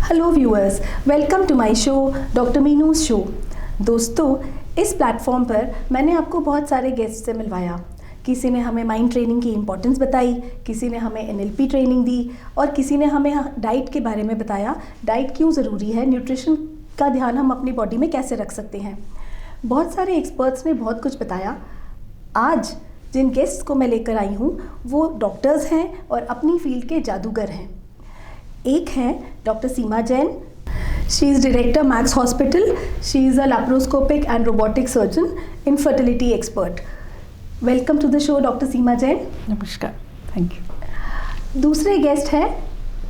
Hello viewers, welcome to my show doctor मीनूज़ show. दोस्तों, इस प्लेटफॉर्म पर मैंने आपको बहुत सारे गेस्ट से मिलवाया। किसी ने हमें माइंड ट्रेनिंग की इम्पोर्टेंस बताई, किसी ने हमें एनएलपी ट्रेनिंग दी और किसी ने हमें डाइट के बारे में बताया, डाइट क्यों ज़रूरी है, न्यूट्रिशन का ध्यान हम अपनी बॉडी में कैसे रख सकते हैं। बहुत सारे एक्सपर्ट्स ने बहुत कुछ बताया। आज जिन गेस्ट्स को मैं लेकर आई हूँ वो डॉक्टर्स हैं और अपनी फील्ड के जादूगर हैं। एक हैं doctor Seema Jain. She is director Max hospital. She is a laparoscopic and robotic surgeon, infertility expert. Welcome to the show doctor Seema Jain. नमस्कार, थैंक यू। दूसरे गेस्ट हैं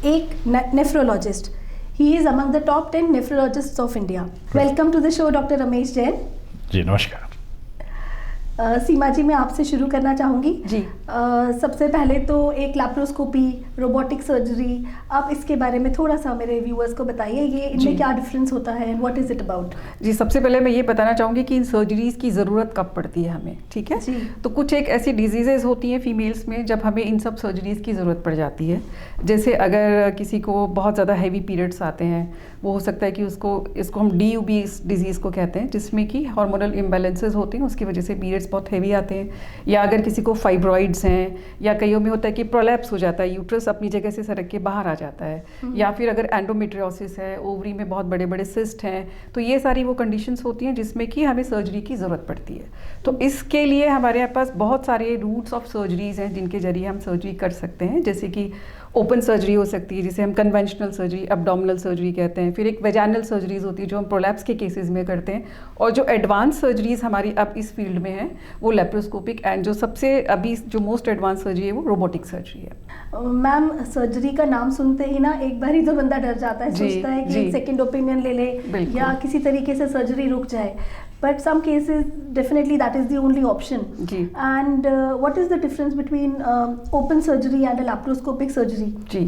एक nephrologist. He is among the top 10 nephrologists of India. Welcome to the show doctor Ramesh Jain. जी नमस्कार। सीमा जी, मैं आपसे शुरू करना चाहूँगी। जी। सबसे पहले तो एक लैप्रोस्कोपी, रोबोटिक सर्जरी, आप इसके बारे में थोड़ा सा मेरे व्यूअर्स को बताइए, ये इनमें क्या डिफरेंस होता है, व्हाट इज़ इट अबाउट। जी, सबसे पहले मैं ये बताना चाहूँगी कि इन सर्जरीज़ की ज़रूरत कब पड़ती है हमें, ठीक है। जी। तो कुछ एक ऐसी डिजीज़ेज होती हैं फीमेल्स में जब हमें इन सब सर्जरीज़ की ज़रूरत पड़ जाती है। जैसे अगर किसी को बहुत ज़्यादा हैवी पीरियड्स आते हैं, वो हो सकता है कि इसको हम DUB डिजीज़ को कहते हैं, जिसमें कि हार्मोनल इम्बैलेंसेस होते हैं, उसकी वजह से पीरियड्स बहुत हैवी आते हैं। या अगर किसी को फाइब्रॉइड्स हैं, या कईयों में होता है कि प्रोलैप्स हो जाता है, यूट्रस अपनी जगह से सरक के बाहर आ जाता है, या फिर अगर एंडोमेट्रियोसिस है, ओवरी में बहुत बड़े बड़े सिस्ट हैं, तो ये सारी वो कंडीशंस होती हैं जिसमें कि हमें सर्जरी की ज़रूरत पड़ती है। तो इसके लिए हमारे पास बहुत सारे रूट्स ऑफ सर्जरीज़ हैं जिनके जरिए हम सर्जरी कर सकते हैं। जैसे कि ओपन सर्जरी हो सकती है, जिसे हम कन्वेंशनल सर्जरी, एब्डोमिनल सर्जरी कहते हैं। फिर एक वेजाइनल सर्जरीज होती है जो हम प्रोलैप्स के केसेस में करते हैं। और जो एडवांस सर्जरीज हमारी अब इस फील्ड में है वो लैप्रोस्कोपिक, एंड जो सबसे अभी जो मोस्ट एडवांस सर्जरी है वो रोबोटिक सर्जरी है। मैम, सर्जरी का नाम सुनते ही ना एक बार ही तो बंदा डर जाता है, सोचता है कि सेकंड ओपिनियन ले ले या किसी तरीके से सर्जरी रुक जाए। But some cases, definitely that is the only option. Ji. And what is the difference between open surgery and a laparoscopic surgery? जी,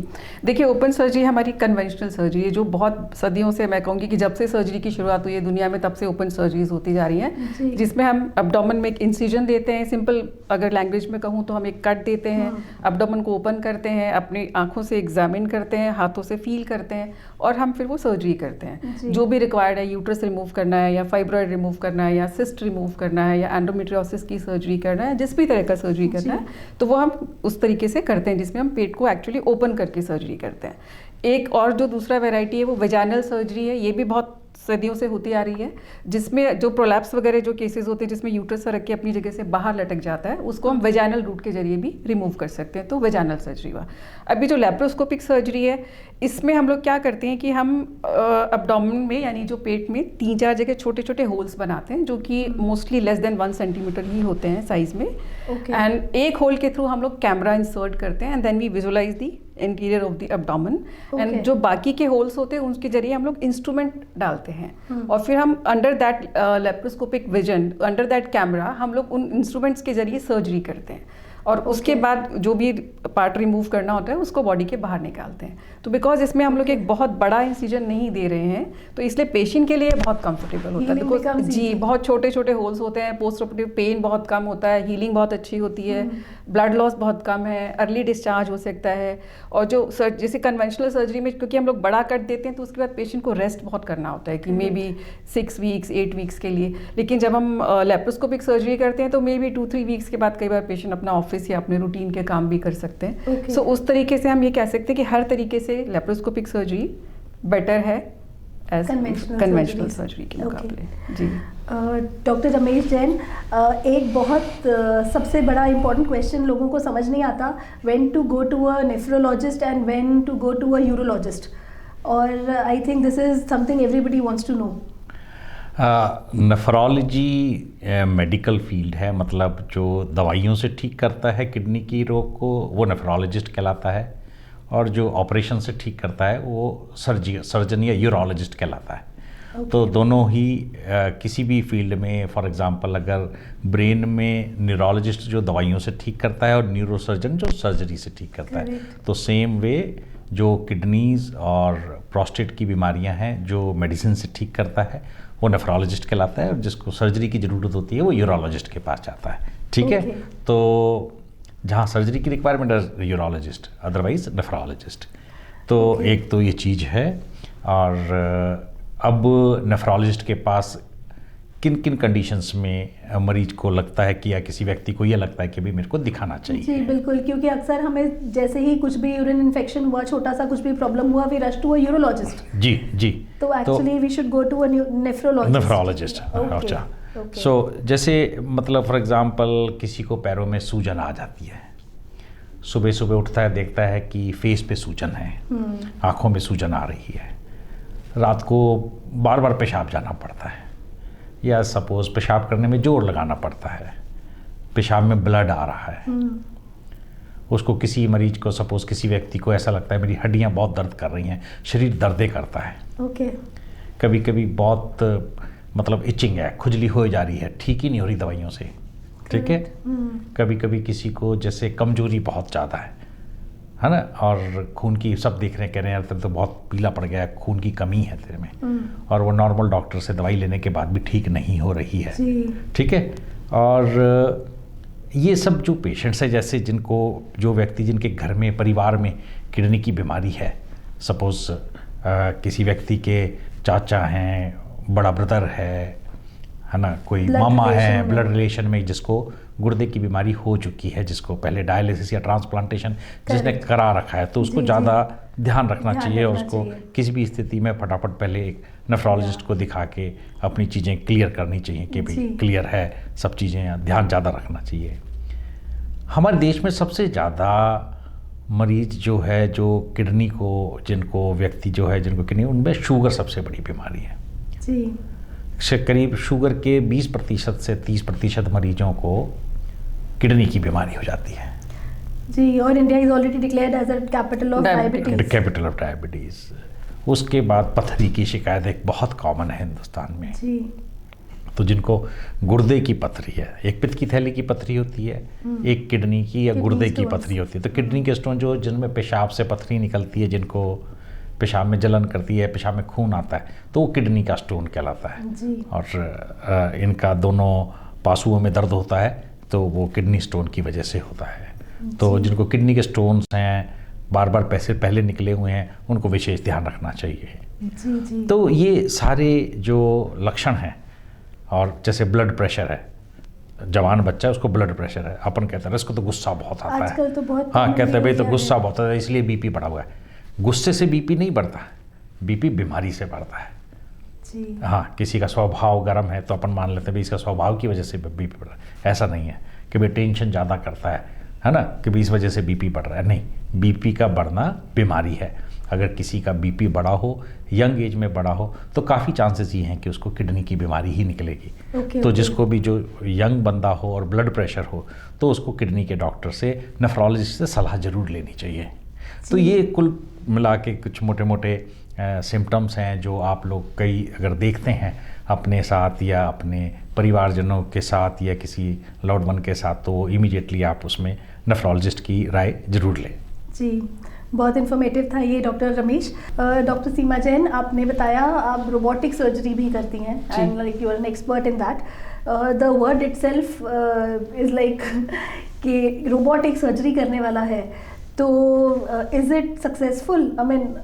देखिए, ओपन सर्जरी हमारी कन्वेंशनल सर्जरी है जो बहुत सदियों से, मैं कहूँगी कि जब से सर्जरी की शुरुआत हुई है दुनिया में तब से ओपन सर्जरीज होती जा रही हैं, जिसमें हम एब्डोमेन में एक इंसिजन देते हैं। सिंपल अगर लैंग्वेज में कहूँ तो हम एक कट देते हैं, एब्डोमेन को ओपन करते हैं, अपनी आँखों से एग्जामिन करते हैं, हाथों से फील करते हैं और हम फिर वो सर्जरी करते हैं। जो भी रिक्वायर्ड है, यूट्रस रिमूव करना है या फाइब्रॉइड रिमूव करना है या सिस्ट रिमूव करना है या एंडोमेट्रियोसिस की सर्जरी करना है, जिस भी तरह का सर्जरी करना है, तो वो हम उस तरीके से करते हैं जिसमें हम पेट को एक्चुअली ओपन करके सर्जरी करते हैं। एक और जो दूसरा वैरायटी है वो वेजाइनल सर्जरी है। ये भी बहुत सदियों से होती आ रही है, जिसमें जो प्रोलैप्स वगैरह जो केसेस होते हैं जिसमें यूट्रस सरक के अपनी जगह से बाहर लटक जाता है, उसको हम वेजाइनल रूट के जरिए भी रिमूव कर सकते हैं। तो वेजाइनल सर्जरी हुआ। अभी जो लैप्रोस्कोपिक सर्जरी है, इसमें हम लोग क्या करते हैं कि हम एब्डोमेन में, यानी जो पेट में 3-4 जगह छोटे छोटे होल्स बनाते हैं जो कि मोस्टली लेस देन 1 सेंटीमीटर ही होते हैं साइज में। एंड एक होल के थ्रू हम लोग कैमरा इंसर्ट करते हैं and then we visualise the interior of the abdomen. And जो बाकी के होल्स होते हैं उसके जरिए हम लोग इंस्ट्रूमेंट डालते हैं और फिर हम under that laparoscopic vision, under that camera, हम लोग उन इंस्ट्रूमेंट्स के जरिए सर्जरी करते हैं और उसके बाद जो भी पार्ट रिमूव करना होता है उसको बॉडी के बाहर निकालते हैं। तो बिकॉज इसमें हम लोग एक बहुत बड़ा इंसिजन नहीं दे रहे हैं, तो इसलिए पेशेंट के लिए बहुत कंफर्टेबल होता है। बिकॉज जी, बहुत छोटे छोटे होल्स होते हैं, पोस्ट ऑपरेटिव पेन बहुत कम होता है, हीलिंग बहुत अच्छी होती है, ब्लड लॉस बहुत कम है, अर्ली डिस्चार्ज हो सकता है। और जो जैसे कन्वेंशनल सर्जरी में क्योंकि हम लोग बड़ा कट देते हैं तो उसके बाद पेशेंट को रेस्ट बहुत करना होता है कि मे बी 6 वीक्स 8 वीक्स के लिए। लेकिन जब हम लैप्रोस्कोपिक सर्जरी करते हैं तो मे बी 2-3 वीक्स के बाद कई बार पेशेंट अपना ऑफिस या अपने रूटीन के काम भी कर सकते हैं। सो उस तरीके से हम ये कह सकते हैं कि हर तरीके से लैप्रोस्कोपिक सर्जरी बेटर है एज कन्वेंशनल सर्जरी के मुकाबले। जी। डॉक्टर रमेश जैन, एक बहुत सबसे बड़ा इम्पोर्टेंट क्वेश्चन लोगों को समझ नहीं आता, when to go to a nephrologist and when to go to a urologist, और I think this is something everybody wants to know. Nephrology medical field है, मतलब जो दवाइयों से ठीक करता है किडनी की रोग को वो नेफ्रोलॉजिस्ट कहलाता है, और जो ऑपरेशन से ठीक करता है वो सर्जन या यूरोलॉजिस्ट कहलाता है। तो दोनों ही किसी भी फील्ड में, फॉर एग्जांपल अगर ब्रेन में न्यूरोलॉजिस्ट जो दवाइयों से ठीक करता है और न्यूरोसर्जन जो सर्जरी से ठीक करता है, तो सेम वे जो किडनीज और प्रोस्टेट की बीमारियां हैं जो मेडिसिन से ठीक करता है वो नेफ्रोलॉजिस्ट कहलाता है, और जिसको सर्जरी की ज़रूरत होती है वो यूरोलॉजिस्ट के पास जाता है। ठीक है, तो जहाँ सर्जरी की रिक्वायरमेंट है यूरोलॉजिस्ट, अदरवाइज नेफ्रोलॉजिस्ट। तो एक तो ये चीज़ है। और अब नेफ्रोलॉजिस्ट के पास किन किन कंडीशंस में मरीज को लगता है कि या किसी व्यक्ति को ये लगता है कि भी मेरे को दिखाना चाहिए? जी बिल्कुल, क्योंकि अक्सर हमें जैसे ही कुछ भी यूरिन इन्फेक्शन हुआ, छोटा सा कुछ भी प्रॉब्लम हुआ, we rush to a urologist. जी जी। तो actually we should go to a nephrologist. अच्छा, सो जैसे मतलब फॉर एग्जांपल किसी को पैरों में सूजन आ जाती है, सुबह सुबह उठता है, देखता है कि फेस पे सूजन है, आँखों में सूजन आ रही है, रात को बार बार पेशाब जाना पड़ता है, या सपोज पेशाब करने में जोर लगाना पड़ता है, पेशाब में ब्लड आ रहा है, उसको किसी मरीज को सपोज किसी व्यक्ति को ऐसा लगता है मेरी हड्डियां बहुत दर्द कर रही हैं, शरीर दर्दे करता है, कभी कभी बहुत मतलब इचिंग है, खुजली हो जा रही है, ठीक ही नहीं हो रही दवाइयों से, ठीक है। कभी कभी किसी को जैसे कमजोरी बहुत ज़्यादा है ना, और खून की सब देख रहे हैं, कह रहे हैं यार तो बहुत पीला पड़ गया है, खून की कमी है तेरे में, और वो नॉर्मल डॉक्टर से दवाई लेने के बाद भी ठीक नहीं हो रही है, ठीक है। और ये सब जो पेशेंट्स हैं, जैसे जिनको जो व्यक्ति जिनके घर में परिवार में किडनी की बीमारी है, सपोज किसी व्यक्ति के चाचा हैं, बड़ा ब्रदर है ना, कोई मामा है, ब्लड रिलेशन में जिसको गुर्दे की बीमारी हो चुकी है, जिसको पहले डायलिसिस या ट्रांसप्लांटेशन जिसने करा रखा है, तो उसको ज़्यादा ध्यान रखना चाहिए, और उसको किसी भी स्थिति में फटाफट पहले एक नेफ्रोलॉजिस्ट को दिखा के अपनी चीज़ें क्लियर करनी चाहिए कि भाई क्लियर है सब चीज़ें, ध्यान ज़्यादा रखना चाहिए। हमारे देश में सबसे ज़्यादा मरीज जो है जो किडनी को जिनको व्यक्ति जो है जिनको किडनी, उनमें शुगर सबसे बड़ी बीमारी है से करीब शुगर के 20% से 30% मरीजों को किडनी की बीमारी हो जाती है जी, और India is already declared as a capital of diabetes. Capital of diabetes. उसके बाद पथरी की शिकायत एक बहुत कॉमन है हिंदुस्तान में जी। तो जिनको गुर्दे की पथरी है, एक पित्त की थैली की पथरी होती है, एक किडनी की या गुर्दे की पथरी होती है। तो किडनी के स्टोन जो जिनमें पेशाब से पथरी निकलती है, जिनको पेशाब में जलन करती है, पेशाब में खून आता है, तो वो किडनी का स्टोन कहलाता है जी। और इनका दोनों पासुओं में दर्द होता है, तो वो किडनी स्टोन की वजह से होता है। तो जिनको किडनी के स्टोन्स हैं, बार बार पैसे पहले निकले हुए हैं, उनको विशेष ध्यान रखना चाहिए जी जी। तो ये सारे जो लक्षण हैं, और जैसे ब्लड प्रेशर है, जवान बच्चा है उसको ब्लड प्रेशर है, अपन कहते हैं इसको तो गुस्सा बहुत आता है, तो बहुत हाँ कहते हैं भाई तो गुस्सा बहुत आता है इसलिए बीपी बढ़ा हुआ है। गुस्से से बीपी नहीं बढ़ता, बीपी बीमारी से बढ़ता है जी। हाँ, किसी का स्वभाव गर्म है तो अपन मान लेते हैं भाई इसका स्वभाव की वजह से बीपी बढ़ रहा है, ऐसा नहीं है कि भाई टेंशन ज़्यादा करता है ना, कि भाई इस वजह से बीपी बढ़ रहा है, नहीं, बीपी का बढ़ना बीमारी है। अगर किसी का बीपी बढ़ा हो, यंग एज में बढ़ा हो, तो काफ़ी चांसेस ये हैं कि उसको किडनी की बीमारी ही निकलेगी। तो जिसको भी जो यंग बंदा हो और ब्लड प्रेशर हो, तो उसको किडनी के डॉक्टर से, नेफ्रोलॉजिस्ट से सलाह ज़रूर लेनी चाहिए। तो ये कुल मिला के कुछ मोटे मोटे सिम्टम्स हैं जो आप लोग कई अगर देखते हैं अपने साथ या अपने परिवारजनों के साथ या किसी लव्ड वन के साथ, तो इमीडिएटली आप उसमें नेफ्रोलॉजिस्ट की राय ज़रूर लें जी। बहुत इन्फॉर्मेटिव था ये डॉक्टर रमेश। डॉक्टर सीमा जैन, आपने बताया आप रोबोटिक सर्जरी भी करती हैं, and like you are an expert in that. The word itself is like कि रोबोटिक सर्जरी करने वाला है, तो is it successful? I mean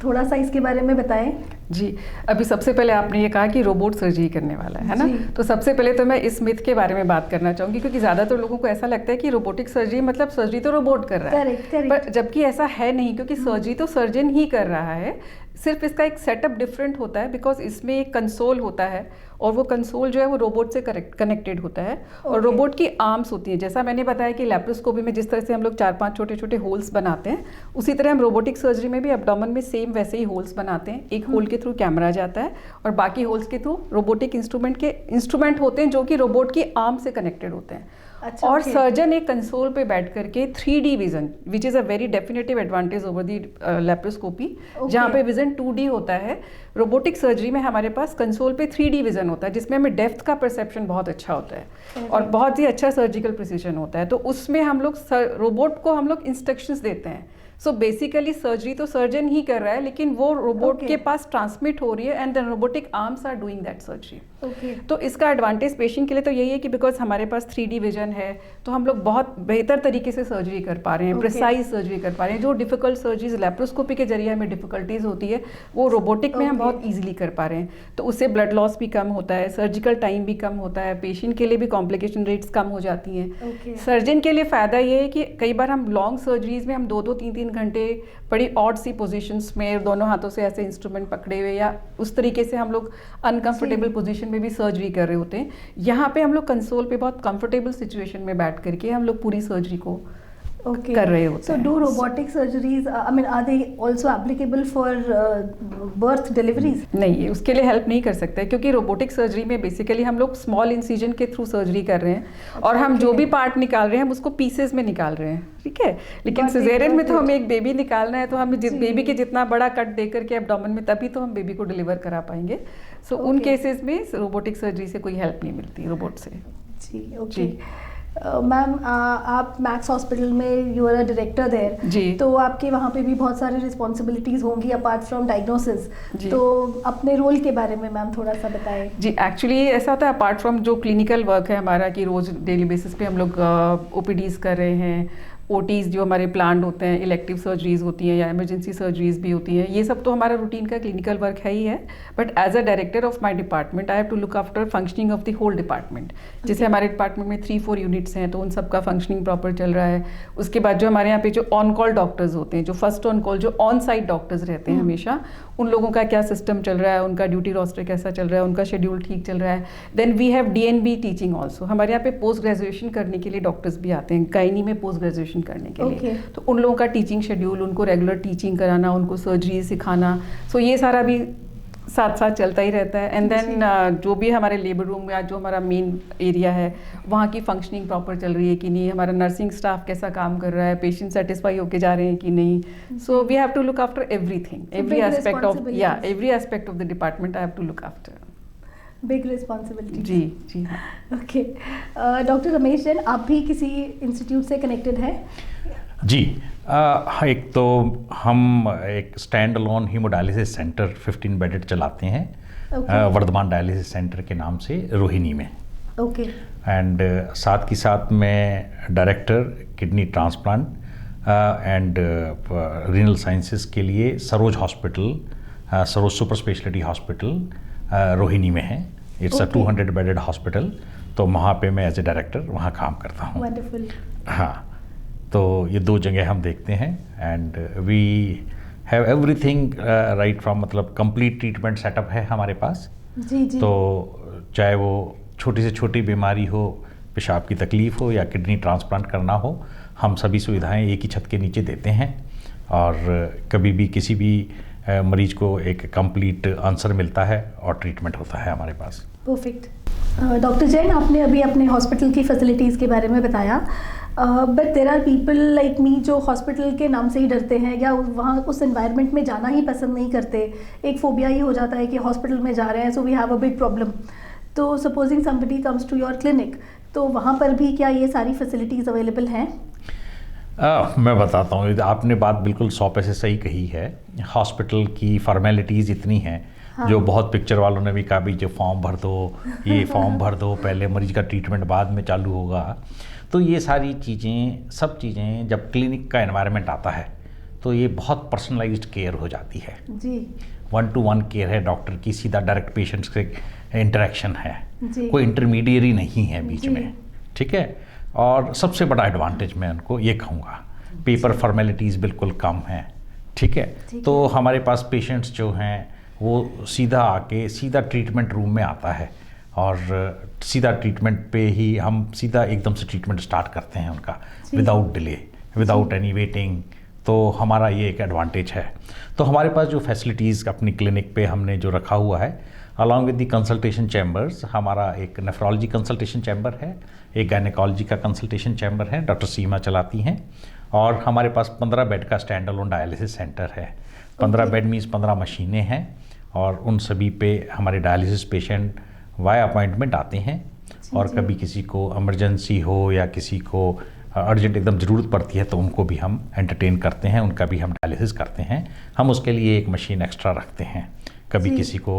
थोड़ा सा इसके बारे में बताएं जी। अभी सबसे पहले आपने ये कहा कि रोबोट सर्जरी करने वाला है ना, तो सबसे पहले तो मैं इस मिथ के बारे में बात करना चाहूँगी, क्योंकि ज़्यादातर लोगों को ऐसा लगता है कि रोबोटिक सर्जरी मतलब सर्जरी तो रोबोट कर रहा है, पर जबकि ऐसा है नहीं, क्योंकि सर्जरी तो सर्जन ही कर रहा है, सिर्फ इसका एक सेटअप डिफरेंट होता है, बिकॉज इसमें एक कंसोल होता है, और वो कंसोल जो है वो रोबोट से कनेक्टेड होता है, और रोबोट की आर्म्स होती हैं। जैसा मैंने बताया कि लैप्रोस्कोपी में जिस तरह से हम लोग 4-5 छोटे छोटे होल्स बनाते हैं, उसी तरह हम रोबोटिक सर्जरी में भी एब्डोमेन में सेम वैसे ही होल्स बनाते हैं। एक होल के थ्रू कैमरा जाता है, और बाकी होल्स के थ्रू रोबोटिक इंस्ट्रूमेंट होते हैं जो कि रोबोट की आर्म से कनेक्टेड होते हैं। अच्छा, और सर्जन एक कंसोल पे बैठ करके 3D vision, which is a very definitive advantage over the laparoscopy, जहाँ पे विजन 2D होता है। रोबोटिक सर्जरी में हमारे पास कंसोल पे 3D विजन होता है, जिसमें हमें डेप्थ का परसेप्शन बहुत अच्छा होता है और बहुत ही अच्छा सर्जिकल प्रिसीजन होता है। तो उसमें हम लोग रोबोट को हम लोग इंस्ट्रक्शंस देते हैं। सो बेसिकली सर्जरी तो सर्जन ही कर रहा है, लेकिन वो रोबोट के पास ट्रांसमिट हो रही है, and the robotic arms are doing that surgery. Okay. तो इसका एडवांटेज पेशेंट के लिए तो यही है कि बिकॉज हमारे पास 3D विजन है, तो हम लोग बहुत बेहतर तरीके से सर्जरी कर पा रहे हैं, प्रिसाइज सर्जरी कर पा रहे हैं। जो डिफिकल्ट सर्जरीज लेप्रोस्कोपी के जरिए हमें डिफिकल्टीज होती है, वो रोबोटिक में हम बहुत ईजिली कर पा रहे हैं। तो उससे ब्लड लॉस भी कम होता है, सर्जिकल टाइम भी कम होता है, पेशेंट के लिए भी कॉम्प्लिकेशन रेट्स कम हो जाती हैं। सर्जन के लिए फ़ायदा ये है कि कई बार हम लॉन्ग सर्जरीज में हम 2-2, 3-3 घंटे बड़ी ऑड सी पोजीशंस में दोनों हाथों से ऐसे इंस्ट्रूमेंट पकड़े हुए या उस तरीके से हम लोग अनकंफर्टेबल पोजीशन में भी सर्जरी कर रहे होते हैं। यहाँ पे हम लोग कंसोल पे बहुत कंफर्टेबल सिचुएशन में बैठ करके हम लोग पूरी सर्जरी को कर रहे होते हैं। So do robotic surgeries, I mean, are they also applicable for birth deliveries? नहीं, उसके लिए हेल्प नहीं कर सकते क्योंकि रोबोटिक सर्जरी में बेसिकली हम लोग स्मॉल इंसिजन के थ्रू सर्जरी कर रहे हैं और हम जो भी पार्ट निकाल रहे हैं हम उसको पीसेस में निकाल रहे हैं, ठीक है। लेकिन सिजेरियन में तो हमें एक बेबी निकालना है, तो हमें बेबी के जितना बड़ा कट दे करके एब्डोमेन में, तभी तो हम बेबी को डिलीवर करा पाएंगे। सो उन केसेस में रोबोटिक सर्जरी से कोई हेल्प नहीं मिलती रोबोट से। जी, ओके। मैम, आप मैक्स हॉस्पिटल में you are a director there जी, तो आपके वहाँ पे भी बहुत सारी रिस्पॉन्सिबिलिटीज़ होंगी अपार्ट फ्रॉम डायग्नोसिस, तो अपने रोल के बारे में मैम थोड़ा सा बताएं। जी, एक्चुअली ऐसा होता है अपार्ट फ्रॉम जो क्लिनिकल वर्क है हमारा कि रोज़ डेली बेसिस पे हम लोग ओपीडीज़ कर रहे हैं, ओटीज़ जो हमारे प्लान्ड होते हैं, इलेक्टिव सर्जरीज होती हैं या इमरजेंसी सर्जरीज भी होती हैं, ये सब तो हमारा रूटीन का क्लिनिकल वर्क है ही है। But as a director of my department I have to look after functioning of the whole department. जैसे हमारे डिपार्टमेंट में 3-4 यूनिट्स हैं, तो उन सब का फंक्शनिंग प्रॉपर चल रहा है। उसके बाद जो हमारे यहाँ पे जो ऑन कॉल डॉक्टर्स होते हैं, जो फर्स्ट ऑन कॉल जो ऑन साइट डॉक्टर्स रहते हैं हमेशा, उन लोगों का क्या सिस्टम चल रहा है, उनका ड्यूटी रोस्टर कैसा चल रहा है, उनका शेड्यूल ठीक चल रहा है। Then we have DNB teaching also. हमारे यहाँ पे पोस्ट ग्रेजुएशन करने के लिए डॉक्टर्स भी आते हैं, गायनी में पोस्ट ग्रेजुएशन करने के लिए। तो उन लोगों का टीचिंग शेड्यूल, उनको रेगुलर टीचिंग कराना, उनको सर्जरी सिखाना, सो ये सारा भी साथ साथ चलता ही रहता है। एंड देन जो भी हमारे लेबर रूम या जो हमारा मेन एरिया है, वहाँ की फंक्शनिंग प्रॉपर चल रही है कि नहीं, हमारा नर्सिंग स्टाफ कैसा काम कर रहा है, पेशेंट सेटिस्फाई होके जा रहे हैं कि नहीं। So we have to look after everything, every aspect of the department I have to look after. Big responsibility. जी जी हाँ। ओके, डॉक्टर रमेश जैन, आप भी किसी इंस्टीट्यूट से कनेक्टेड हैं? जी, एक तो हम एक stand alone haemodialysis centre 15 bedded चलाते हैं, वर्धमान डायलिसिस सेंटर के नाम से, रोहिणी में। ओके। एंड साथ ही साथ मैं director kidney transplant and renal sciences के लिए Saroj hospital, Saroj super speciality hospital Rohini में है। इट्स अ 200 बेडेड हॉस्पिटल, तो वहाँ पे मैं एज ए डायरेक्टर वहाँ काम करता हूँ। वंडरफुल। हाँ, तो ये 2 जगह हम देखते हैं and we have everything right from, मतलब कंप्लीट ट्रीटमेंट सेटअप है हमारे पास। जी जी। तो चाहे वो छोटी से छोटी बीमारी हो, पेशाब की तकलीफ़ हो या किडनी ट्रांसप्लांट करना हो, हम सभी सुविधाएं एक ही छत के नीचे देते हैं और कभी भी किसी भी मरीज को एक कंप्लीट आंसर मिलता है और ट्रीटमेंट होता है हमारे पास। परफेक्ट। डॉक्टर जैन, आपने अभी अपने हॉस्पिटल की फैसिलिटीज़ के बारे में बताया, but there are people like me जो हॉस्पिटल के नाम से ही डरते हैं या वहाँ उस एनवायरनमेंट में जाना ही पसंद नहीं करते। एक फोबिया ही हो जाता है कि हॉस्पिटल में जा रहे हैं, so we have a big problem. तो supposing somebody comes to your clinic, तो वहाँ पर भी क्या ये सारी फैसिलिटीज़ अवेलेबल हैं? मैं बताता हूँ, आपने बात बिल्कुल 100% सही कही है। हॉस्पिटल की फॉर्मेलिटीज़ इतनी हैं, हाँ। जो बहुत पिक्चर वालों ने भी कहा भी जो फॉर्म भर दो, ये फॉर्म भर दो, पहले मरीज का ट्रीटमेंट बाद में चालू होगा। तो ये सारी चीज़ें, सब चीज़ें जब क्लिनिक का एनवायरनमेंट आता है तो ये बहुत पर्सनलाइज्ड केयर हो जाती है जी। 1-to-1 केयर है डॉक्टर की, सीधा डायरेक्ट पेशेंट्स से इंटरेक्शन है, कोई इंटरमीडिएरी नहीं है बीच में, ठीक है। और सबसे बड़ा एडवांटेज मैं उनको ये कहूँगा, पेपर फॉर्मेलिटीज़ बिल्कुल कम हैं, ठीक है। तो हमारे पास पेशेंट्स जो हैं वो सीधा आके सीधा ट्रीटमेंट रूम में आता है और सीधा ट्रीटमेंट पे ही हम सीधा एकदम से ट्रीटमेंट स्टार्ट करते हैं उनका, without delay, without any waiting. तो हमारा ये एक एडवांटेज है। तो हमारे पास जो फैसिलिटीज़ अपनी क्लिनिक पे हमने जो रखा हुआ है, along with the consultation chambers, हमारा एक नेफ्रोलॉजी कंसल्टेशन चैम्बर है, एक गायनेकोलॉजी का कंसल्टेशन चैम्बर है, डॉक्टर सीमा चलाती हैं, और हमारे पास 15 बेड का स्टैंड अलोन डायलिसिस सेंटर है। 15 बेड मीन्स 15 मशीनें हैं और उन सभी पे हमारे डायलिसिस पेशेंट वाया अपॉइंटमेंट आते हैं। और कभी किसी को इमरजेंसी हो या किसी को अर्जेंट एकदम ज़रूरत पड़ती है तो उनको भी हम एंटरटेन करते हैं, उनका भी हम डायलिसिस करते हैं। हम उसके लिए एक मशीन एक्स्ट्रा रखते हैं। कभी किसी को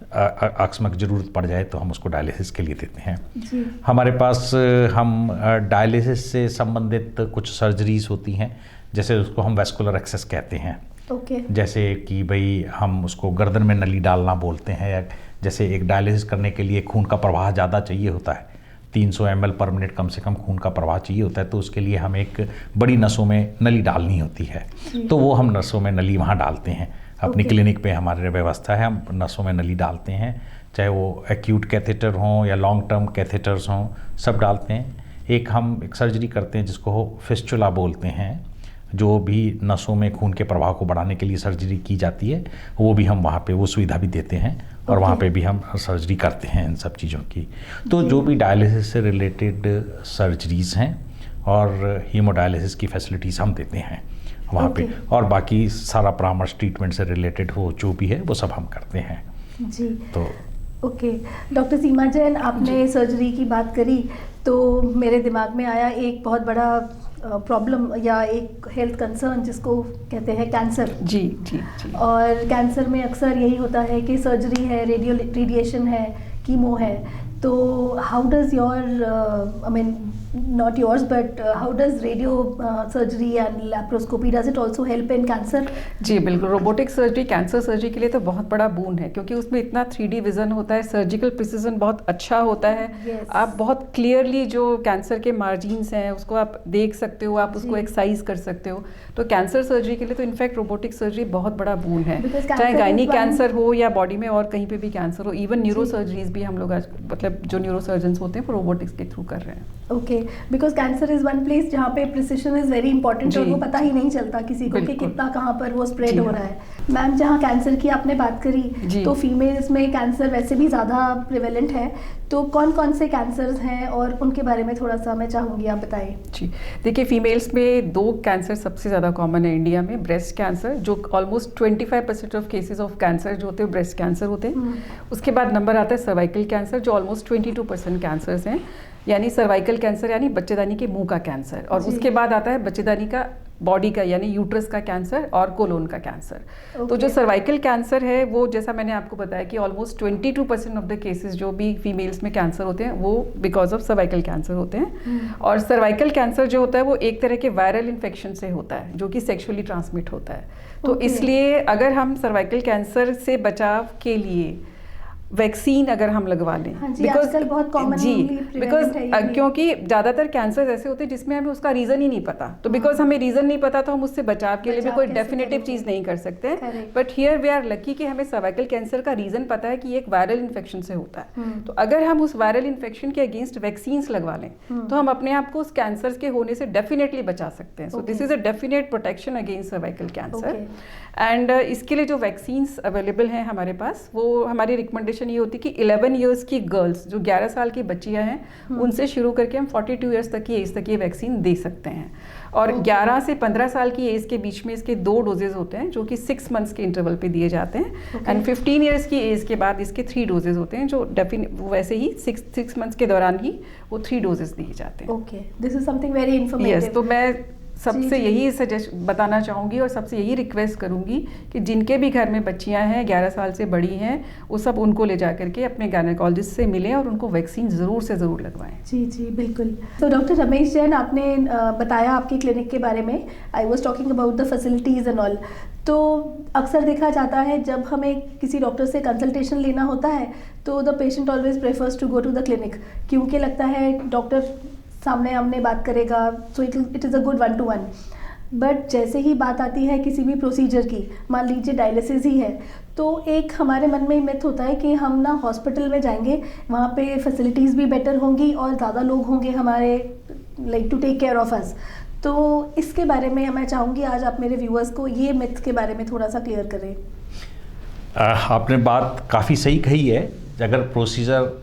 अकस्मात ज़रूरत पड़ जाए तो हम उसको डायलिसिस के लिए देते हैं। जी। हमारे पास हम डायलिसिस से संबंधित कुछ सर्जरीज होती हैं, जैसे उसको हम वैस्कुलर एक्सेस कहते हैं। ओके। जैसे कि भाई हम उसको गर्दन में नली डालना बोलते हैं, या जैसे एक डायलिसिस करने के लिए खून का प्रवाह ज़्यादा चाहिए होता है, 300 ml पर मिनट कम से कम खून का प्रवाह चाहिए होता है, तो उसके लिए हम एक बड़ी नसों में नली डालनी होती है, तो वो हम नसों में नली वहाँ डालते हैं। अपनी क्लिनिक पे हमारे व्यवस्था है, हम नसों में नली डालते हैं, चाहे वो एक्यूट कैथेटर हों या लॉन्ग टर्म कैथेटर्स हों, सब डालते हैं। हम एक सर्जरी करते हैं जिसको फिस्चुला बोलते हैं, जो भी नसों में खून के प्रवाह को बढ़ाने के लिए सर्जरी की जाती है, वो भी हम वहाँ पे वो सुविधा भी देते हैं, और वहाँ पे भी हम सर्जरी करते हैं इन सब चीज़ों की। तो जो भी डायलिसिस से रिलेटेड सर्जरीज़ हैं और हीमोडायलिसिस की फैसिलिटीज़ हम देते हैं वहाँ पे, और बाकी सारा परामर्श ट्रीटमेंट से रिलेटेड हो जो भी है वो सब हम करते हैं जी। तो ओके। डॉक्टर सीमा जैन, आपने सर्जरी की बात करी तो मेरे दिमाग में आया एक बहुत बड़ा प्रॉब्लम या एक हेल्थ कंसर्न जिसको कहते हैं कैंसर। जी जी जी। और कैंसर में अक्सर यही होता है कि सर्जरी है, रेडिएशन है, कीमो है, तो how does your I mean not yours but how does radio surgery and laparoscopy, does it also help in cancer? जी बिल्कुल, रोबोटिक सर्जरी कैंसर सर्जरी के लिए तो बहुत बड़ा बून है, क्योंकि उसमें इतना 3D विजन होता है, सर्जिकल प्रिसिजन बहुत अच्छा होता है। Yes. आप बहुत क्लियरली जो कैंसर के मार्जिन्स हैं उसको आप देख सकते हो, आप उसको एक्साइज कर सकते हो। तो कैंसर सर्जरी के लिए तो इनफैक्ट रोबोटिक सर्जरी बहुत बड़ा बून है, चाहे गायनी कैंसर हो या बॉडी में और कहीं पे भी कैंसर हो। इवन न्यूरो सर्जरीज भी हम लोग आज मतलब जो न्यूरो सर्जन्स होते हैं वो रोबोटिक्स के थ्रू कर रहे हैं। Okay, because cancer is one place जहाँ पे प्रिसिशन इज वेरी इंपॉर्टेंट और वो पता ही नहीं चलता किसी को कि कितना कहाँ पर वो स्प्रेड हो रहा है। मैम, जहाँ कैंसर की आपने बात करी तो फीमेल्स में कैंसर वैसे भी ज़्यादा प्रिवेलेंट है, तो कौन कौन से कैंसर्स हैं और उनके बारे में थोड़ा सा मैं चाहूँगी आप बताइए। जी देखिए, फीमेल्स में 2 कैंसर सबसे ज़्यादा कॉमन है इंडिया में। ब्रेस्ट कैंसर, जो almost 25% of cases of cancer जो होते हैं ब्रेस्ट कैंसर होते हैं। उसके बाद नंबर आता है सर्वाइकल कैंसर, जो ऑलमोस्ट 22% कैंसर्स हैं, यानी सर्वाइकल कैंसर यानी बच्चेदानी के मुंह का कैंसर। और उसके बाद आता है बच्चेदानी का बॉडी का यानी यूट्रस का कैंसर और कोलोन का कैंसर। तो जो सर्वाइकल कैंसर है वो, जैसा मैंने आपको बताया कि ऑलमोस्ट 22% ऑफ द केसेस जो भी फीमेल्स में कैंसर होते हैं वो बिकॉज ऑफ सर्वाइकल कैंसर होते हैं। और सर्वाइकल कैंसर जो होता है वो एक तरह के वायरल इन्फेक्शन से होता है जो कि सेक्सुअली ट्रांसमिट होता है। तो इसलिए अगर हम सर्वाइकल कैंसर से बचाव के लिए वैक्सीन अगर हम लगवा लें, बिकॉज क्योंकि ज़्यादातर कैंसर ऐसे होते हैं जिसमें हमें उसका रीज़न ही नहीं पता, तो बिकॉज हमें रीज़न नहीं पता तो हम उससे बचाव के लिए भी कोई डेफिनेटिव चीज़ नहीं कर सकते। But here we are lucky कि हमें सर्वाइकल कैंसर का रीज़न पता है कि एक वायरल इन्फेक्शन से होता है। तो अगर हम उस वायरल इन्फेक्शन के अगेंस्ट वैक्सीन लगवा लें तो हम अपने आप को उस कैंसर के होने से डेफिनेटली बचा सकते हैं। So this is a definite protection against cervical cancer. And इसके लिए जो वैक्सीन्स अवेलेबल हैं हमारे पास, वो हमारी रिकमेंडेशन ये होती है कि 11 इयर्स की गर्ल्स जो 11 साल की बच्चियां हैं उनसे शुरू करके हम 42 इयर्स तक की एज तक ये वैक्सीन दे सकते हैं। और 11 से 15 साल की एज के बीच में इसके 2 डोजेज होते हैं जो कि 6 मंथ्स के इंटरवल पे दिए जाते हैं। एंड 15 इयर्स की एज के बाद इसके 3 डोजेज होते हैं जो वैसे ही 6 मंथ्स के दौरान ही वो 3 डोजेज दिए जाते हैं। Okay, this is something very informative. Yes, तो मैं सबसे यही सजेस्ट बताना चाहूँगी और सबसे यही रिक्वेस्ट करूँगी कि जिनके भी घर में बच्चियाँ हैं 11 साल से बड़ी हैं, वो सब उनको ले जा करके अपने गायनेकोलॉजिस्ट से मिलें और उनको वैक्सीन ज़रूर से ज़रूर लगवाएं। जी जी बिल्कुल। तो डॉक्टर रमेश जैन, आपने बताया आपकी क्लिनिक के बारे में, I was talking about the facilities and all. तो अक्सर देखा जाता है जब हमें किसी डॉक्टर से कंसल्टेशन लेना होता है तो the patient always prefers to go to the clinic, क्योंकि लगता है डॉक्टर सामने हमने बात करेगा, so it is a good 1-to-1। But जैसे ही बात आती है किसी भी प्रोसीजर की, मान लीजिए डायलिसिस ही है, तो एक हमारे मन में मिथ होता है कि हम ना हॉस्पिटल में जाएंगे, वहाँ पे फैसिलिटीज़ भी बेटर होंगी और ज़्यादा लोग होंगे हमारे like to take care of us. तो इसके बारे में मैं चाहूँगी आज आप मेरे व्यूअर्स को ये मिथ के बारे में थोड़ा सा क्लियर करें। आपने बात काफ़ी सही कही है। अगर procedure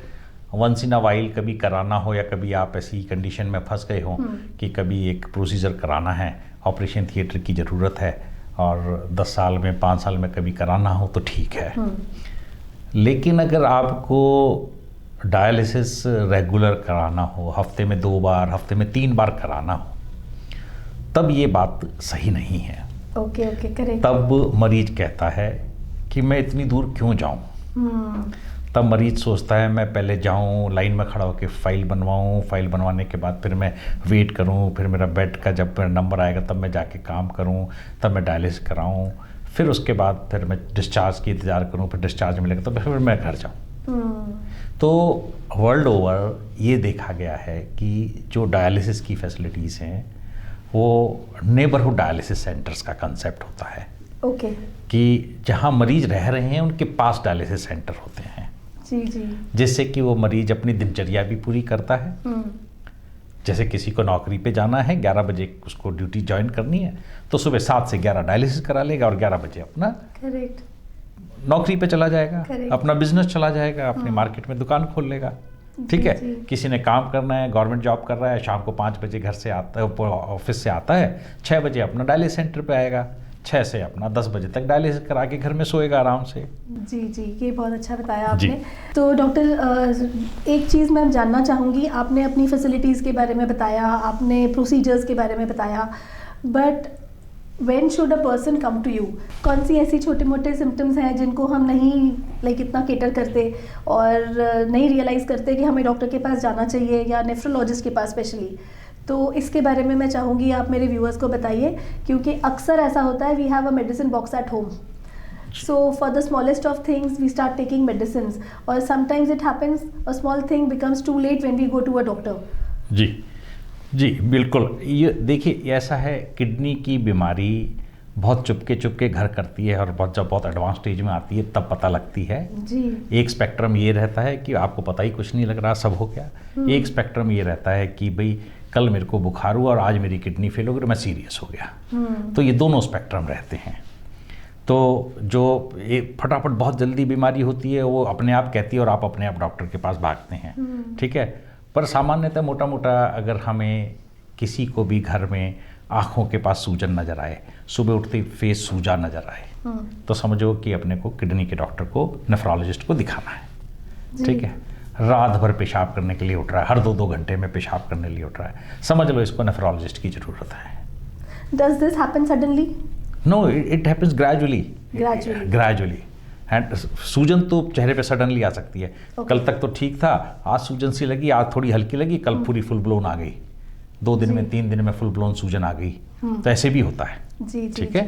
once in a while कभी कराना हो या कभी आप ऐसी कंडीशन में फंस गए हो कि कभी एक प्रोसीजर कराना है, ऑपरेशन थिएटर की ज़रूरत है और 10 साल में 5 साल में कभी कराना हो तो ठीक है। लेकिन अगर आपको डायलिसिस रेगुलर कराना हो, हफ्ते में 2 बार, हफ्ते में 3 बार कराना हो, तब ये बात सही नहीं है। Okay, correct. तब मरीज कहता है कि मैं इतनी दूर क्यों जाऊं, तब मरीज सोचता है मैं पहले जाऊं लाइन में खड़ा होकर फाइल बनवाऊं, फाइल बनवाने के बाद फिर मैं वेट करूं, फिर मेरा बेड का जब नंबर आएगा तब मैं जाके काम करूं, तब मैं डायलिसिस कराऊं, फिर उसके बाद फिर मैं डिस्चार्ज की इंतज़ार करूं, फिर डिस्चार्ज मिलेगा तो फिर मैं घर जाऊं। तो वर्ल्ड ओवर ये देखा गया है कि जो डायलिसिस की फैसिलिटीज़ हैं वो नेबरहुड डायलिसिस सेंटर्स का कंसेप्ट होता है। ओके। कि जहाँ मरीज रह रहे हैं उनके पास डायलिसिस सेंटर होते हैं। जी जी। जिससे कि वो मरीज अपनी दिनचर्या भी पूरी करता है। जैसे किसी को नौकरी पे जाना है, 11 बजे उसको ड्यूटी ज्वाइन करनी है, तो सुबह 7 से 11 डायलिसिस करा लेगा और 11 बजे अपना करेक्ट नौकरी पे चला जाएगा, Correct. अपना बिजनेस चला जाएगा, अपने मार्केट में दुकान खोल लेगा। ठीक है। किसी ने काम करना है, गवर्नमेंट जॉब कर रहा है, शाम को 5 बजे घर से आता है, ऑफिस से आता है, 6 बजे अपना डायलिसिस सेंटर पे आएगा, 6 से अपना 10 बजे तक डायलिसिस करा के घर में सोएगा आराम से। जी जी, ये बहुत अच्छा बताया आपने। तो डॉक्टर एक चीज़ मैं जानना चाहूँगी, आपने अपनी फैसिलिटीज़ के बारे में बताया, आपने प्रोसीजर्स के बारे में बताया, but when should a person come to you? कौन सी ऐसी छोटे मोटे सिम्टम्स हैं जिनको हम नहीं इतना केटर करते और नहीं रियलाइज़ करते कि हमें डॉक्टर के पास जाना चाहिए या नेफ्रोलॉजिस्ट के पास स्पेशली? तो इसके बारे में मैं चाहूँगी आप मेरे व्यूअर्स को बताइए, क्योंकि अक्सर ऐसा होता है we have a medicine box at home, so for the smallest of things we start taking medicine और sometimes it happens a small thing becomes too late when we go to a doctor. जी जी बिल्कुल। ये देखिए ऐसा है, kidney की बीमारी बहुत चुपके घर करती है और जब बहुत एडवांस स्टेज में आती है तब पता लगती है। जी। एक स्पेक्ट्रम ये रहता है कि आपको पता ही कुछ नहीं लग रहा, सब हो गया। एक स्पेक्ट्रम ये रहता है कि भाई कल मेरे को बुखार हुआ और आज मेरी किडनी फेल हो गई, मैं सीरियस हो गया। तो ये दोनों स्पेक्ट्रम रहते हैं। तो जो फटाफट बहुत जल्दी बीमारी होती है वो अपने आप कहती है और आप अपने आप डॉक्टर के पास भागते हैं। ठीक है। पर सामान्यतः मोटा मोटा अगर हमें किसी को भी घर में आँखों के पास सूजन नज़र आए, सुबह उठते फेस सूजा नज़र आए, तो समझो कि अपने को किडनी के डॉक्टर को, नेफ्रोलॉजिस्ट को दिखाना है। ठीक है। रात भर पेशाब करने के लिए उठ रहा है, हर 2-2 घंटे में पेशाब करने के लिए उठ रहा है, समझ लो इसको नेफ्रोलॉजिस्ट की ज़रूरत है। Does this happen suddenly? No, it happens gradually. Gradually. And सूजन तो चेहरे पे सडनली आ सकती है। कल तक तो ठीक था, आज सूजन सी लगी, आज थोड़ी हल्की लगी, कल पूरी फुल ब्लोन आ गई, 2 दिन में 3 दिन में फुल ब्लोन सूजन आ गई। तो ऐसे भी होता है। ठीक है।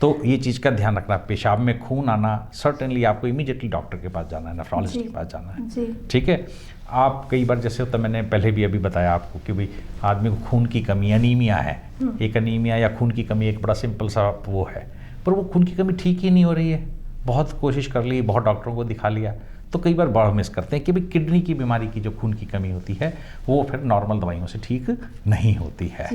तो ये चीज़ का ध्यान रखना, पेशाब में खून आना, सर्टेनली आपको इमीडिएटली डॉक्टर के पास जाना है, नेफ्रोलॉजिस्ट के पास जाना है। ठीक है। आप कई बार जैसे होता, मैंने पहले भी अभी बताया आपको कि भाई आदमी को खून की कमी, अनीमिया है, एक अनीमिया या खून की कमी एक बड़ा सिंपल सा वो है, पर वो खून की कमी ठीक ही नहीं हो रही है, बहुत कोशिश कर ली, बहुत डॉक्टरों को दिखा लिया, तो कई बार बड़ा मिस करते हैं कि भाई किडनी की बीमारी की जो खून की कमी होती है वो फिर नॉर्मल दवाइयों से ठीक नहीं होती है।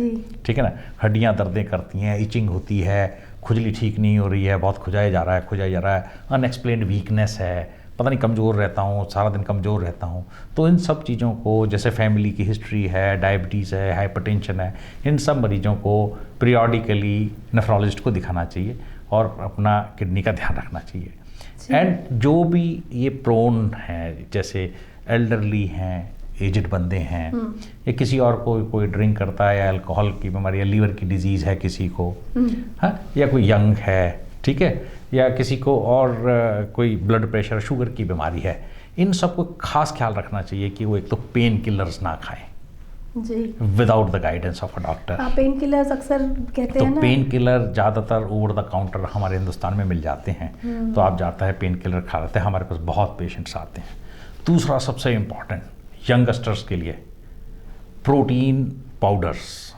ठीक है ना। हड्डियां दर्दें करती हैं, इचिंग होती है, खुजली ठीक नहीं हो रही है, बहुत खुजाया जा रहा है, अनएक्सप्लेन्ड वीकनेस है, पता नहीं कमज़ोर रहता हूँ, सारा दिन कमज़ोर रहता हूँ। तो इन सब चीज़ों को, जैसे फैमिली की हिस्ट्री है, डायबिटीज़ है, हाइपरटेंशन है, इन सब मरीजों को पीरियडिकली नेफ्रोलॉजिस्ट को दिखाना चाहिए और अपना किडनी का ध्यान रखना चाहिए। एंड जो भी ये प्रोन हैं, जैसे एल्डरली हैं, एजड बंदे हैं, या किसी और को कोई ड्रिंक करता है या अल्कोहल की बीमारी या लीवर की डिजीज़ है किसी को, हाँ, या कोई यंग है, ठीक है, या किसी को और कोई ब्लड प्रेशर, शुगर की बीमारी है, इन सबको खास ख्याल रखना चाहिए कि वो एक तो पेन किलर्स ना खाएं without the guidance of a doctor. Pain killers अक्सर कहते हैं ना, पेन किलर ज़्यादातर ओवर द काउंटर हमारे हिंदुस्तान में मिल जाते हैं, तो आप जाता है पेन किलर खा लेते हैं। हमारे पास बहुत पेशेंट्स आते हैं। दूसरा सबसे इम्पॉर्टेंट यंगस्टर्स के लिए प्रोटीन पाउडर्स।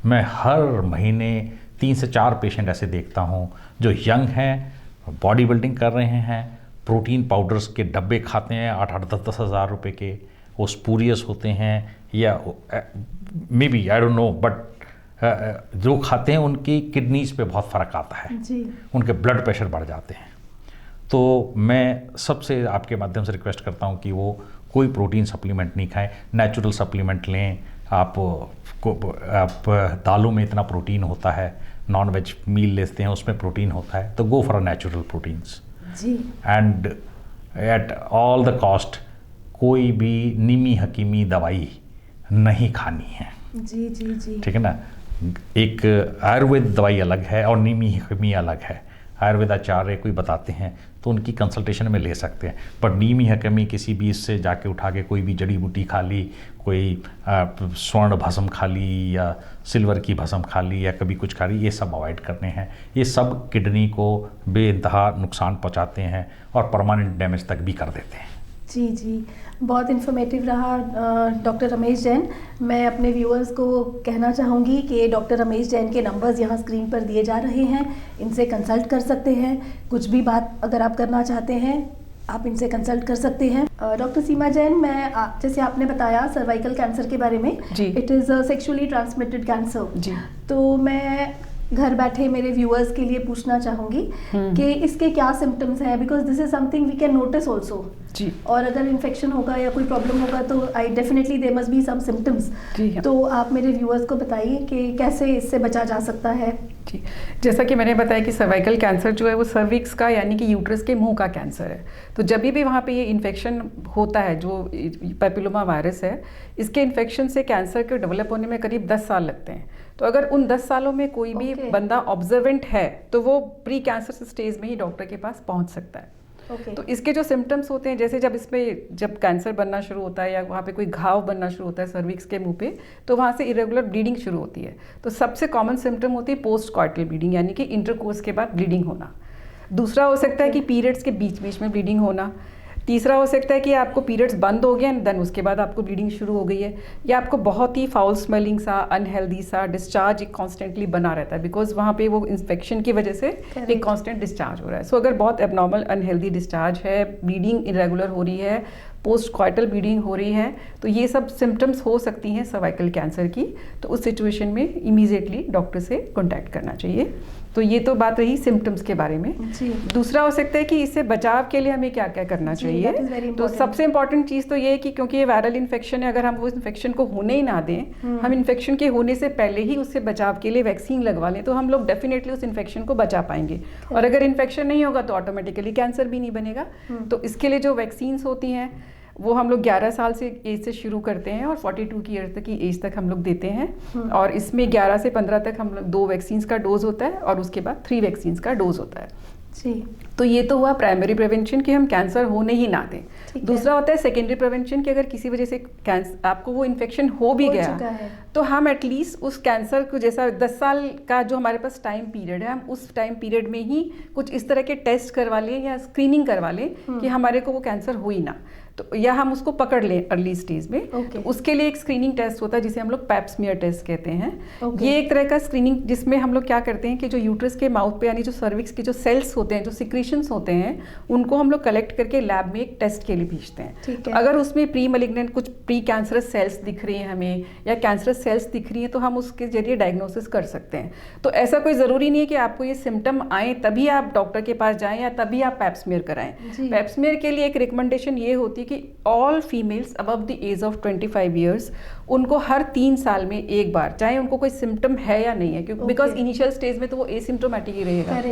मैं हर महीने 3 से 4 पेशेंट ऐसे देखता हूँ जो यंग हैं, बॉडी बिल्डिंग कर रहे हैं, प्रोटीन पाउडर्स के डब्बे खाते हैं 8-8, 10-10 हज़ार रुपये के, वो स्पूरियस होते हैं या maybe I don't know, but जो खाते हैं उनकी किडनीज पे बहुत फ़र्क आता है जी। उनके ब्लड प्रेशर बढ़ जाते हैं। तो मैं सबसे आपके माध्यम से रिक्वेस्ट करता हूँ कि वो कोई प्रोटीन सप्लीमेंट नहीं खाएं, नेचुरल सप्लीमेंट लें। आप दालों में इतना प्रोटीन होता है, नॉन वेज मील लेते हैं उसमें प्रोटीन होता है, तो go for a natural proteins जी। And at all the cost कोई भी नीमी हकीमी दवाई नहीं खानी है जी जी जी। ठीक है ना। एक आयुर्वेद दवाई अलग है और नीमी हकीमी अलग है। आयुर्वेदाचार्य कोई बताते हैं तो उनकी कंसल्टेशन में ले सकते हैं। पर नीम या कमी किसी भी इससे जाके उठा के कोई भी जड़ी बूटी खा ली, कोई स्वर्ण भस्म खा ली या सिल्वर की भस्म खा ली या कभी कुछ खा ली, ये सब अवॉइड करने हैं। ये सब किडनी को बेइंतहा नुकसान पहुंचाते हैं और परमानेंट डैमेज तक भी कर देते हैं। जी, बहुत इन्फॉर्मेटिव रहा डॉक्टर रमेश जैन। मैं अपने व्यूअर्स को कहना चाहूँगी कि डॉक्टर रमेश जैन के नंबर्स यहाँ स्क्रीन पर दिए जा रहे हैं, इनसे कंसल्ट कर सकते हैं। कुछ भी बात अगर आप करना चाहते हैं आप इनसे कंसल्ट कर सकते हैं। डॉक्टर सीमा जैन, मैं जैसे आपने बताया सर्वाइकल कैंसर के बारे में, it is sexually transmitted cancer, तो मैं घर बैठे मेरे व्यूअर्स के लिए पूछना चाहूँगी कि इसके क्या सिम्टम्स हैं, because this is something we can notice also. और अगर इन्फेक्शन होगा या कोई प्रॉब्लम होगा तो I definitely there must be some symptoms. तो आप मेरे व्यूअर्स को बताइए कि कैसे इससे बचा जा सकता है। जी, जैसा कि मैंने बताया कि सर्वाइकल कैंसर जो है वो सर्विक्स का यानी कि यूट्रस के मुंह का कैंसर है। तो जब भी वहाँ पे ये इन्फेक्शन होता है, जो पैपिलोमा वायरस है, इसके इन्फेक्शन से कैंसर के डेवलप होने में करीब 10 साल लगते हैं। तो अगर उन 10 सालों में कोई भी बंदा ऑब्जर्वेंट है तो वो प्री कैंसर स्टेज में ही डॉक्टर के पास पहुँच सकता है। तो इसके जो सिम्टम्स होते हैं, जैसे जब कैंसर बनना शुरू होता है या वहाँ पे कोई घाव बनना शुरू होता है सर्विक्स के मुंह पे, तो वहाँ से इरेगुलर ब्लीडिंग शुरू होती है। तो सबसे कॉमन सिम्टम होती है पोस्ट कॉइटल ब्लीडिंग, यानी कि इंटरकोर्स के बाद ब्लीडिंग होना। दूसरा हो सकता है कि पीरियड्स के बीच बीच में ब्लीडिंग होना। तीसरा हो सकता है कि आपको पीरियड्स बंद हो गए एंड देन उसके बाद आपको ब्लीडिंग शुरू हो गई है, या आपको बहुत ही फाउल स्मेलिंग सा, अनहेल्दी सा डिस्चार्ज एक कॉन्स्टेंटली बना रहता है, बिकॉज वहाँ पे वो इन्फेक्शन की वजह से एक कॉन्स्टेंट डिस्चार्ज हो रहा है। सो अगर बहुत एबनॉर्मल अनहेल्दी डिस्चार्ज है, ब्लीडिंग इरेगुलर हो रही है, पोस्ट कॉइटल ब्लीडिंग हो रही है, तो ये सब सिम्टम्स हो सकती हैं सर्वाइकल कैंसर की। तो उस सिचुएशन में इमीडिएटली डॉक्टर से कॉन्टैक्ट करना चाहिए। तो ये तो बात रही सिम्टम्स के बारे में। दूसरा हो सकता है कि इससे बचाव के लिए हमें क्या क्या करना चाहिए। तो सबसे इंपॉर्टेंट चीज़ तो ये है कि क्योंकि ये वायरल इन्फेक्शन है, अगर हम वो इन्फेक्शन को होने ही ना दें, हम इन्फेक्शन के होने से पहले ही उससे बचाव के लिए वैक्सीन लगवा लें, तो हम लोग डेफिनेटली उस इन्फेक्शन को बचा पाएंगे। और अगर इन्फेक्शन नहीं होगा तो ऑटोमेटिकली कैंसर भी नहीं बनेगा। तो इसके लिए जो वैक्सीन्स होती हैं वो हम लोग 11 साल से एज से शुरू करते हैं और 42 की ईयर तक की एज तक हम लोग देते हैं। और इसमें 11 से 15 तक हम लोग 2 वैक्सीन्स का डोज होता है और उसके बाद 3 वैक्सीन्स का डोज होता है। जी, तो ये तो हुआ प्राइमरी प्रिवेंशन कि हम कैंसर होने ही ना दें। दूसरा होता है सेकेंडरी प्रिवेंशन कि अगर किसी वजह से आपको वो इन्फेक्शन हो भी गया तो हम एटलीस्ट उस कैंसर को, जैसा 10 साल का जो हमारे पास टाइम पीरियड है, हम उस टाइम पीरियड में ही कुछ इस तरह के टेस्ट करवा लें या स्क्रीनिंग करवा लें कि हमारे को वो कैंसर हो ही ना, तो या हम उसको पकड़ लें अर्ली स्टेज में। तो उसके लिए एक स्क्रीनिंग टेस्ट होता है जिसे हम लोग पैप स्मीयर टेस्ट कहते हैं। ये एक तरह का स्क्रीनिंग जिसमें हम लोग क्या करते हैं कि जो यूट्रस के माउथ पे यानी जो सर्विक्स के जो सेल्स होते हैं, जो सिक्रीशंस होते हैं, उनको हम लोग कलेक्ट करके लैब में एक टेस्ट के लिए भेजते हैं। अगर उसमें प्री मैलिग्नेंट कुछ प्री कैंसरस सेल्स दिख रही हैं हमें या कैंसरस सेल्स दिख रही हैं तो हम उसके जरिए डायग्नोसिस कर सकते हैं। तो ऐसा कोई ज़रूरी नहीं है कि आपको ये सिम्टम आए तभी आप डॉक्टर के पास जाएं या तभी आप पैप स्मीयर कराएं। पैप स्मीयर के लिए एक रिकमेंडेशन ये होती है कि all females above the age of 25 years उनको हर 3 साल में एक बार, चाहे उनको कोई सिम्टम है या नहीं है, क्योंकि बिकॉज इनिशियल स्टेज में तो वो एसिम्प्टोमेटिक ही रहेगा,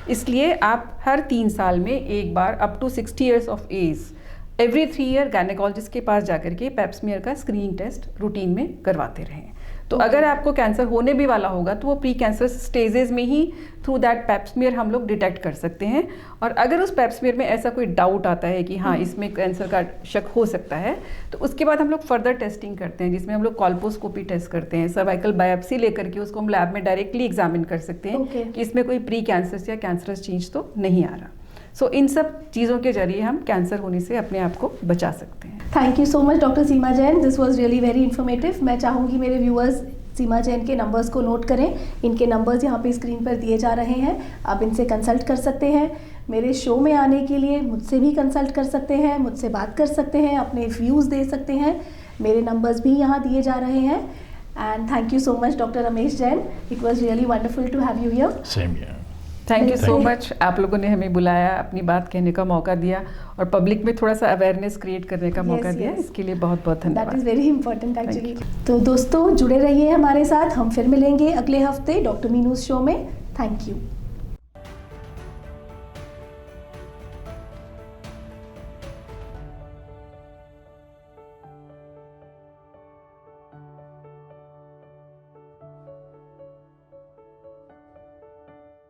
इसलिए आप हर 3 साल में एक बार up to 60 years of age every 3 year gynaecologist के पास जाकर के पैप स्मीयर का स्क्रीनिंग टेस्ट रूटीन में करवाते रहें। तो अगर आपको कैंसर होने भी वाला होगा तो वो प्री कैंसर स्टेजेस में ही थ्रू दैट पैप स्मीयर हम लोग डिटेक्ट कर सकते हैं। और अगर उस पैप स्मीयर में ऐसा कोई डाउट आता है कि हाँ इसमें कैंसर का शक हो सकता है, तो उसके बाद हम लोग फर्दर टेस्टिंग करते हैं जिसमें हम लोग कॉल्पोस्कोपी टेस्ट करते हैं, सर्वाइकल बायोप्सी लेकर के उसको हम लैब में डायरेक्टली एग्जामिन कर सकते हैं कि इसमें कोई प्री कैंसर या कैंसरस चेंज तो नहीं आ रहा। सो इन सब चीज़ों के जरिए हम कैंसर होने से अपने आप को बचा सकते हैं। Thank you so much doctor Seema Jain, this was really very informative. मैं चाहूँगी मेरे व्यूअर्स सीमा जैन के नंबर्स को नोट करें, इनके नंबर्स यहाँ पे स्क्रीन पर दिए जा रहे हैं, आप इनसे कंसल्ट कर सकते हैं। मेरे शो में आने के लिए मुझसे भी कंसल्ट कर सकते हैं, मुझसे बात कर सकते हैं, अपने व्यूज़ दे सकते हैं। मेरे नंबर्स भी यहाँ दिए जा रहे हैं। And thank you so much doctor Ramesh Jain, it was really wonderful to have you here. Same here. Thank you so much, आप लोगों ने हमें बुलाया, अपनी बात कहने का मौका दिया और पब्लिक में थोड़ा सा अवेयरनेस क्रिएट करने का मौका दिया, इसके लिए बहुत बहुत धन्यवाद। That is very important actually. तो दोस्तों जुड़े रहिए हमारे साथ, हम फिर मिलेंगे अगले हफ्ते डॉक्टर मीनूज़ शो में। Thank you.